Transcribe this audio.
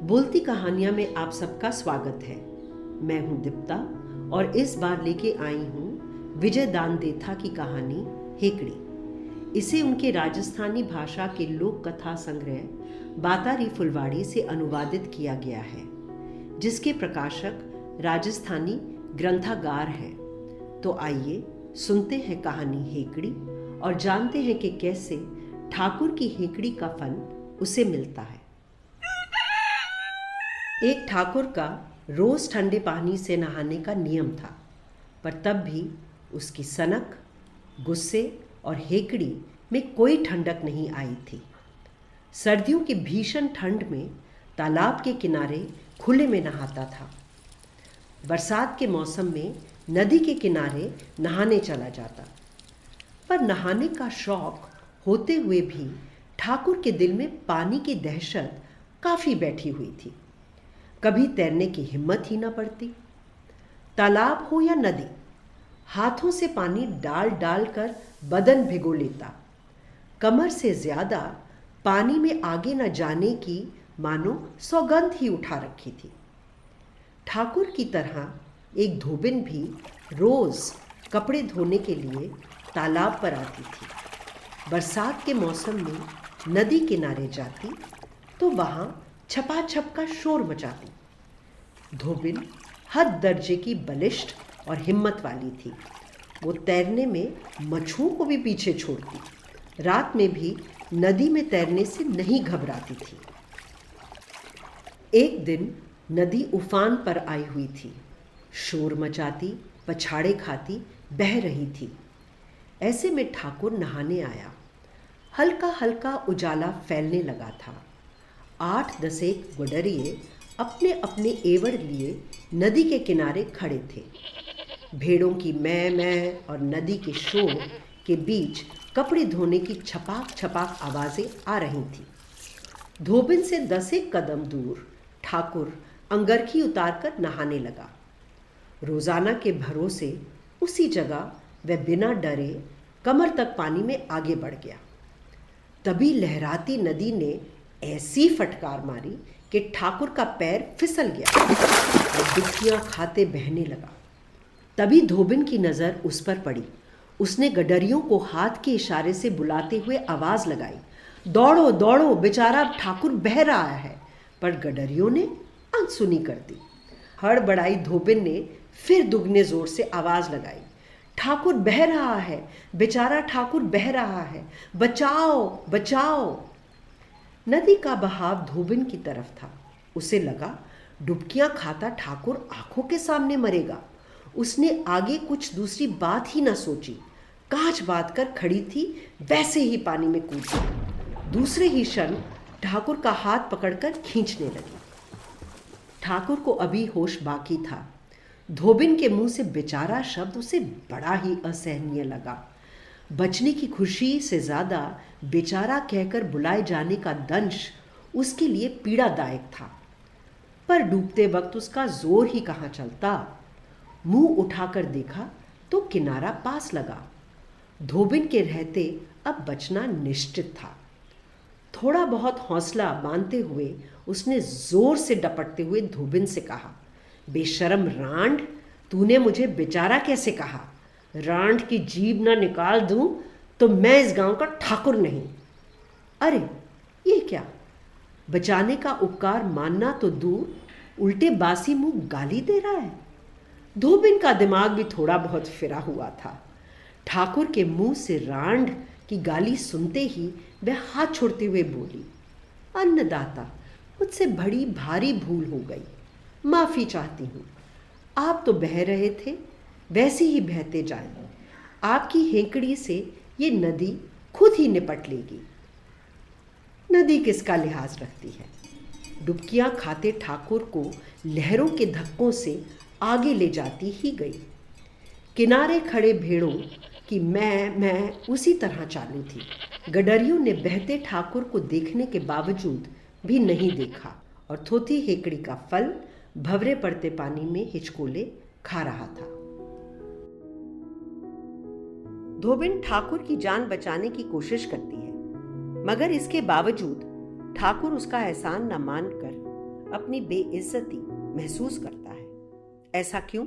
बोलती कहानियां में आप सबका स्वागत है। मैं हूं दीप्ता और इस बार लेके आई हूं विजय दानदेथा की कहानी हेकड़ी। इसे उनके राजस्थानी भाषा के लोक कथा संग्रह बातारी फुलवाड़ी से अनुवादित किया गया है, जिसके प्रकाशक राजस्थानी ग्रंथागार हैं। तो आइए सुनते हैं कहानी हेकड़ी और जानते हैं कि कैसे ठाकुर की हेकड़ी का फल उसे मिलता है। एक ठाकुर का रोज ठंडे पानी से नहाने का नियम था, पर तब भी उसकी सनक, गुस्से और हेकड़ी में कोई ठंडक नहीं आई थी। सर्दियों की भीषण ठंड में तालाब के किनारे खुले में नहाता था। बरसात के मौसम में नदी के किनारे नहाने चला जाता, पर नहाने का शौक होते हुए भी ठाकुर के दिल में पानी की दहशत काफी बैठी हुई थी। कभी तैरने की हिम्मत ही ना पड़ती। तालाब हो या नदी, हाथों से पानी डाल डाल कर बदन भिगो लेता। कमर से ज्यादा पानी में आगे न जाने की मानो सौगंध ही उठा रखी थी। ठाकुर की तरह एक धोबिन भी रोज कपड़े धोने के लिए तालाब पर आती थी। बरसात के मौसम में नदी किनारे जाती तो वहां छपाछप का शोर मचाती। धोबिन हद दर्जे की बलिष्ठ और हिम्मत वाली थी। वो तैरने में मछुओं को भी पीछे छोड़ती। रात में भी नदी में तैरने से नहीं घबराती थी। एक दिन नदी उफान पर आई हुई थी। शोर मचाती, पछाड़े खाती बह रही थी। ऐसे में ठाकुर नहाने आया। हल्का हल्का उजाला फैलने लगा था। 8-10 गुडरिए अपने अपने एवड़ लिए नदी के किनारे खड़े थे। भेड़ों की मैं और नदी के शोर के बीच कपड़े धोने की छपाक छपाक आवाजें आ रही थी। धोबिन से 10 कदम दूर ठाकुर अंगरखी उतारकर नहाने लगा। रोजाना के भरोसे उसी जगह वह बिना डरे कमर तक पानी में आगे बढ़ गया। तभी लहराती नदी ने ऐसी फटकार मारी कि ठाकुर का पैर फिसल गया और डुबकियां खाते बहने लगा। तभी धोबिन की नजर उस पर पड़ी। उसने गडरियों को हाथ के इशारे से बुलाते हुए आवाज लगाई, दौड़ो दौड़ो, बेचारा ठाकुर बह रहा है। पर गडरियों ने अनसुनी कर दी। हड़बड़ाई धोबिन ने फिर दुगने जोर से आवाज लगाई, ठाकुर बह रहा है, बेचारा ठाकुर बह रहा है, बचाओ बचाओ। नदी का बहाव धोबिन की तरफ था। उसे लगा डुबकियां खाता ठाकुर आंखों के सामने मरेगा। उसने आगे कुछ दूसरी बात ही ना सोची। कांच बांध कर खड़ी थी, वैसे ही पानी में कूद गई। दूसरे ही क्षण ठाकुर का हाथ पकड़कर खींचने लगी। ठाकुर को अभी होश बाकी था। धोबिन के मुंह से बेचारा शब्द उसे बड़ा ही असहनीय लगा। बचने की खुशी से ज्यादा बेचारा कहकर बुलाए जाने का दंश उसके लिए पीड़ादायक था। पर डूबते वक्त उसका जोर ही कहाँ चलता। मुंह उठाकर देखा तो किनारा पास लगा। धोबिन के रहते अब बचना निश्चित था। थोड़ा बहुत हौसला बांधते हुए उसने जोर से डपटते हुए धोबिन से कहा, बेशरम रांड, तूने मुझे बेचारा कैसे कहा? रांड की जीभ ना निकाल दूं तो मैं इस गांव का ठाकुर नहीं। अरे ये क्या, बचाने का उपकार मानना तो दूर, उल्टे बासी मुंह गाली दे रहा है। धोबिन का दिमाग भी थोड़ा बहुत फिरा हुआ था। ठाकुर के मुंह से रांड की गाली सुनते ही वह हाथ छोड़ते हुए बोली, अन्नदाता, मुझसे बड़ी भारी भूल हो गई, माफी चाहती हूँ। आप तो बह रहे थे, वैसे ही बहते जाएं। आपकी हेकड़ी से ये नदी खुद ही निपट लेगी। नदी किसका लिहाज रखती है। डुबकियां खाते ठाकुर को लहरों के धक्कों से आगे ले जाती ही गई। किनारे खड़े भेड़ों की मैं उसी तरह चालू थी। गडरियों ने बहते ठाकुर को देखने के बावजूद भी नहीं देखा और थोथी हेकड़ी का फल भंवरे पड़ते पानी में हिचकोले खा रहा था। धोबिन ठाकुर की जान बचाने की कोशिश करती है, मगर इसके बावजूद ठाकुर उसका एहसान न मानकर अपनी बेइज्जती महसूस करता है। ऐसा क्यों?